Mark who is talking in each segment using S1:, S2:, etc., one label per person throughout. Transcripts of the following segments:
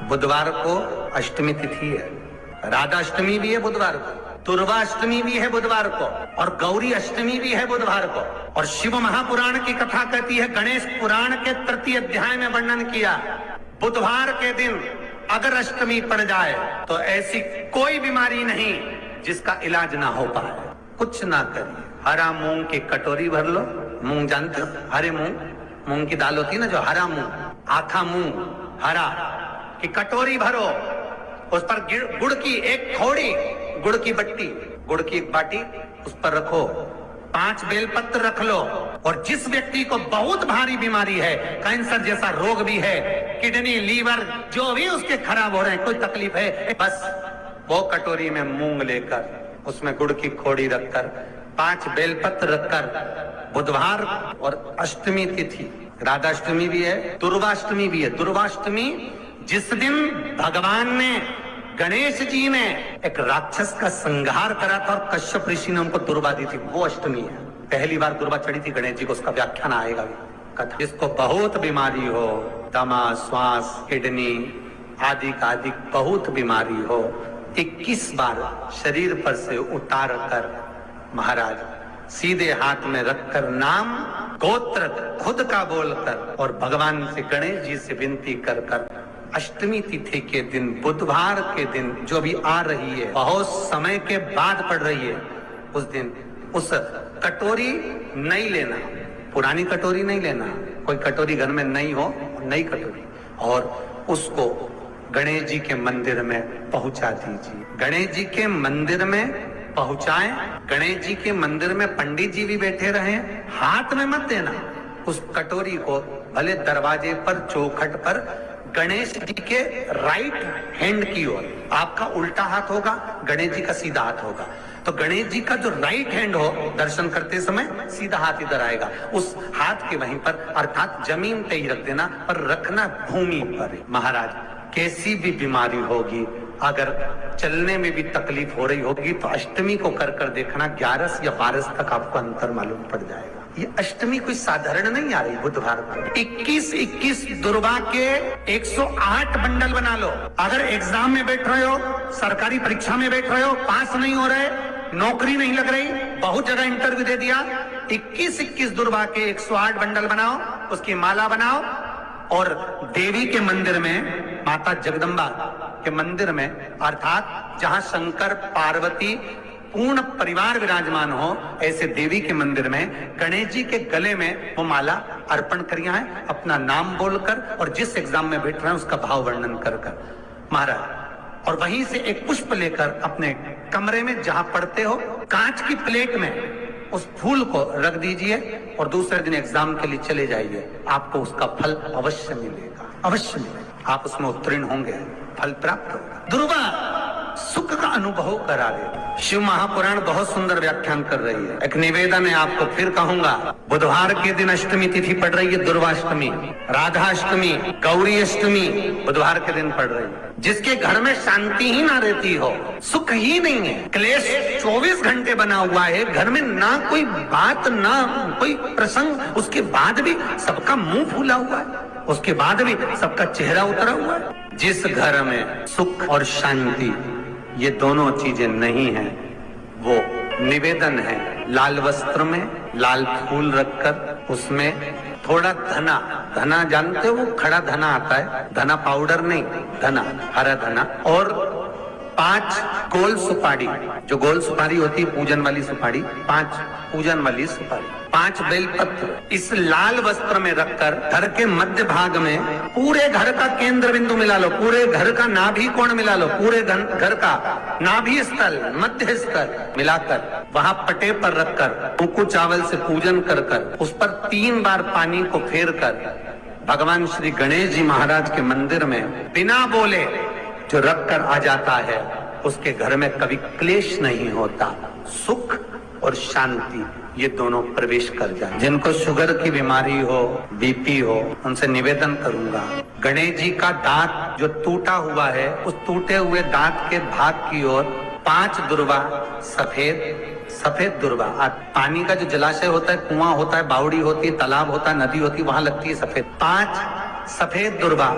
S1: बुधवार को अष्टमी तिथि है, राधाष्टमी भी है बुधवार को, दुर्वाष्टमी भी है बुधवार को, और गौरी अष्टमी भी है बुधवार को। और शिव महापुराण की कथा कहती है, गणेश पुराण के तृतीय अध्याय में वर्णन किया, बुधवार के दिन अगर अष्टमी पड़ जाए तो ऐसी कोई बीमारी नहीं जिसका इलाज ना हो पाए। कुछ ना करिए, हरा मूंग की कटोरी भर लो, मूंग जानते हो, हरे मूंग की दाल होती है ना, जो हरा मूंग, आखा मूंग हरा की कटोरी भरो, उस पर गुड़ की एक थोड़ी, गुड़ की बट्टी, गुड़ की एक बाटी उस पर रखो, 5 बेलपत्र रख लो, और जिस व्यक्ति को बहुत भारी बीमारी है, कैंसर जैसा रोग भी है, किडनी लीवर जो भी उसके खराब हो रहे हैं, कोई तकलीफ है, बस वो कटोरी में मूंग लेकर उसमें गुड़ की खोड़ी रखकर 5 बेलपत्र रखकर, बुधवार और अष्टमी तिथि, राधाष्टमी भी है, दुर्वाष्टमी भी है। दुर्वाष्टमी जिस दिन भगवान ने, गणेश जी ने एक राक्षस का संहार करा था और कश्यप ऋषि ने उनको दुर्वा दी थी, वो अष्टमी है। पहली बार दुर्वा चढ़ी थी गणेश जी को, उसका व्याख्यान आएगा कथा। जिसको बहुत बीमारी हो, दमा, श्वास, किडनी आदि का आदि बहुत बीमारी हो, 21 बार शरीर पर से उतार कर महाराज सीधे हाथ में रखकर नाम गोत्र खुद का बोलकर और भगवान से, गणेश जी से विनती कर कर अष्टमी तिथि के दिन, बुधवार के दिन जो भी आ रही है, बहुत समय के बाद पड़ रही है, उस दिन उस कटोरी नहीं लेना, पुरानी कटोरी नहीं लेना, कोई कटोरी घर में नहीं हो, नई कटोरी, और उसको गणेश जी के मंदिर में पहुंचा दीजिए। गणेश जी के मंदिर में पहुंचाएं, गणेश जी के मंदिर में पंडित जी भी बैठे रहे, हाथ में मत देना उस कटोरी को, भले दरवाजे पर, चौखट पर, गणेश जी के राइट हैंड की ओर, आपका उल्टा हाथ होगा, गणेश जी का सीधा हाथ होगा, तो गणेश जी का जो राइट हैंड हो, दर्शन करते समय सीधा हाथ इधर आएगा, उस हाथ के वहीं पर, अर्थात जमीन पे ही रख देना, पर रखना भूमि पर। महाराज कैसी भी बीमारी होगी, अगर चलने में भी तकलीफ हो रही होगी, तो अष्टमी को कर कर देखना, 11 या 12 तक आपको अंतर मालूम पड़ जाएगा। ये अष्टमी कोई साधारण नहीं आ रही बुधवार को। 21 दुर्वा के 108 बंडल बना लो। अगर एग्जाम में बैठ रहे हो, सरकारी परीक्षा में बैठ रहे हो, पास नहीं हो रहे, नौकरी नहीं लग रही, बहुत जगह इंटरव्यू दे दिया, 21 दुर्वा के 108 बंडल बनाओ, उसकी माला बनाओ, और देवी के मंदिर में, माता जगदम्बा के मंदिर में, अर्थात जहां शंकर पार्वती पूर्ण परिवार विराजमान हो, ऐसे देवी के मंदिर में गणेश जी के गले में वो माला अर्पण करिए है, अपना नाम बोलकर, और जिस एग्जाम में बैठ रहे हैं उसका भाव वर्णन कर कर महाराज, और वहीं से एक पुष्प लेकर अपने कमरे में जहां पढ़ते हो, कांच की प्लेट में उस फूल को रख दीजिए, और दूसरे दिन एग्जाम के लिए चले जाइए, आपको उसका फल अवश्य मिलेगा, अवश्य मिलेगा, आप उसमें उत्तीर्ण होंगे, फल प्राप्त होगा। दुर्वा सुख का अनुभव करा दे। शिव महापुराण बहुत सुंदर व्याख्यान कर रही है। एक निवेदन है आपको, फिर कहूंगा, बुधवार के दिन अष्टमी तिथि पड़ रही है, दुर्वाष्टमी, राधाष्टमी, गौरी अष्टमी बुधवार के दिन पड़ रही है। जिसके घर में शांति ही ना रहती हो, सुख ही नहीं है, क्लेश 24 घंटे बना हुआ है, घर में ना कोई बात, ना कोई प्रसंग, उसके बाद भी सबका मुंह फूला हुआ है, उसके बाद भी सबका चेहरा उतरा हुआ है। जिस घर में सुख और शांति ये दोनों चीजें नहीं है, वो निवेदन है, लाल वस्त्र में लाल फूल रखकर उसमें थोड़ा धना, धना जानते हो, वो खड़ा धना आता है, धना पाउडर नहीं, धना, हरा धना, और 5 गोल सुपारी, जो गोल सुपारी होती है पूजन वाली सुपारी, 5 पूजन वाली सुपारी, 5 बेलपत्र इस लाल वस्त्र में रखकर घर के मध्य भाग में पूरे घर का केंद्र बिंदु मिला लो, पूरे घर का नाभि कोण मिला लो, पूरे घर का नाभि स्थल, मध्य स्थल मिलाकर वहां पटे पर रखकर कुंकू चावल से पूजन कर कर उस पर 3 बार पानी को फेर कर भगवान श्री गणेश जी महाराज के मंदिर में बिना बोले जो रख कर आ जाता है, उसके घर में कभी क्लेश नहीं होता, सुख और शांति ये दोनों प्रवेश कर जाए। जिनको शुगर की बीमारी हो, बीपी हो, उनसे निवेदन करूंगा, गणेश जी का दांत जो टूटा हुआ है, उस टूटे हुए दांत के भाग की ओर 5 दुर्वा, सफेद दुर्वा, पानी का जो जलाशय होता है, कुआं होता है, बावड़ी होती है, तालाब होता है, नदी होती है, वहां लगती है सफेद, 5 सफेद दुर्वा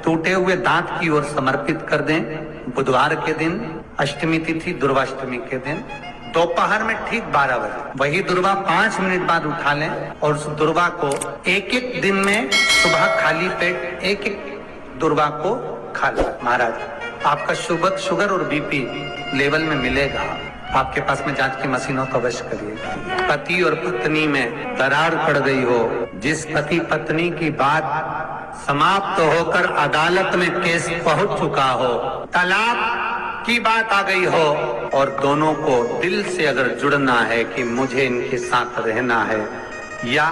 S1: टूटे हुए दांत की ओर समर्पित कर दें। बुधवार के दिन अष्टमी तिथि दुर्वाष्टमी के दिन दोपहर में ठीक 12 बजे वही दुर्वा 5 मिनट बाद उठा लें और उस दुर्वा को एक एक दिन में सुबह खाली पेट एक एक दुर्वा को खा लें। महाराज आपका शुगर और बीपी लेवल में मिलेगा। आपके पास में जांच की मशीन हो तो अवश्य करिए। पति और पत्नी में दरार पड़ गई हो, जिस पति पत्नी की बात समाप्त होकर अदालत में केस पहुंच चुका हो, तलाक की बात आ गई हो और दोनों को दिल से अगर जुड़ना है कि मुझे इनके साथ रहना है या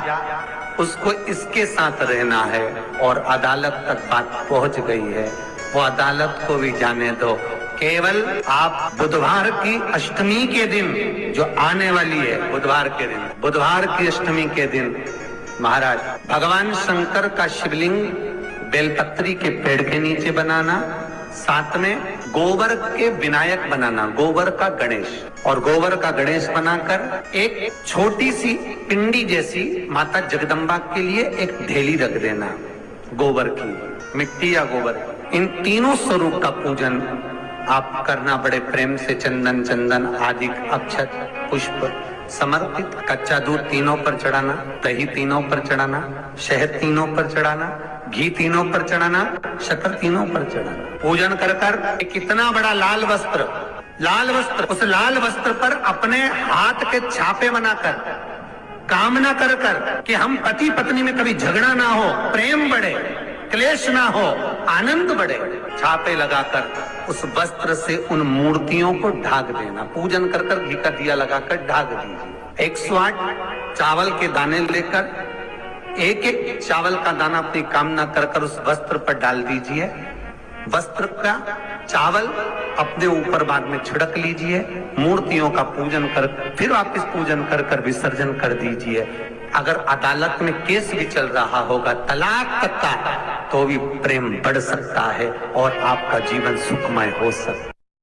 S1: उसको इसके साथ रहना है और अदालत तक बात पहुंच गई है, वो अदालत को भी जाने दो। केवल आप बुधवार की अष्टमी के दिन जो आने वाली है, बुधवार के दिन, बुधवार की अष्टमी के दिन महाराज भगवान शंकर का शिवलिंग बेलपत्री के पेड़ के नीचे बनाना, साथ में गोबर के विनायक बनाना, गोबर का गणेश, और गोबर का गणेश बनाकर एक छोटी सी पिंडी जैसी माता जगदम्बा के लिए एक ढेली रख देना, गोबर की, मिट्टी या गोबर। इन तीनों स्वरूप का पूजन आप करना बड़े प्रेम से, चंदन आदि अक्षत पुष्प समर्पित, कच्चा दूध तीनों पर चढ़ाना, दही तीनों पर चढ़ाना, शहद तीनों पर चढ़ाना, घी तीनों पर चढ़ाना, शक्कर तीनों पर चढ़ाना। पूजन कर कर कितना बड़ा लाल वस्त्र, उस लाल वस्त्र पर अपने हाथ के छापे बनाकर कामना कर कर कि हम पति पत्नी में कभी झगड़ा ना हो, प्रेम बढ़े, क्लेश ना हो, आनंद बढ़े, छापे लगाकर उस वस्त्र से उन मूर्तियों को ढाक देना। पूजन कर कर घी का दिया लगाकर ढाक दीजिए। 108 चावल के दाने लेकर एक एक चावल का दाना अपनी कामना कर कर उस वस्त्र पर डाल दीजिए। वस्त्र का चावल अपने ऊपर बाद में छिड़क लीजिए। मूर्तियों का पूजन कर फिर वापिस पूजन कर कर विसर्जन कर दीजिए। अगर अदालत में केस भी चल रहा होगा तलाक तक का, तो भी प्रेम बढ़ सकता है और आपका जीवन सुखमय हो सकता है।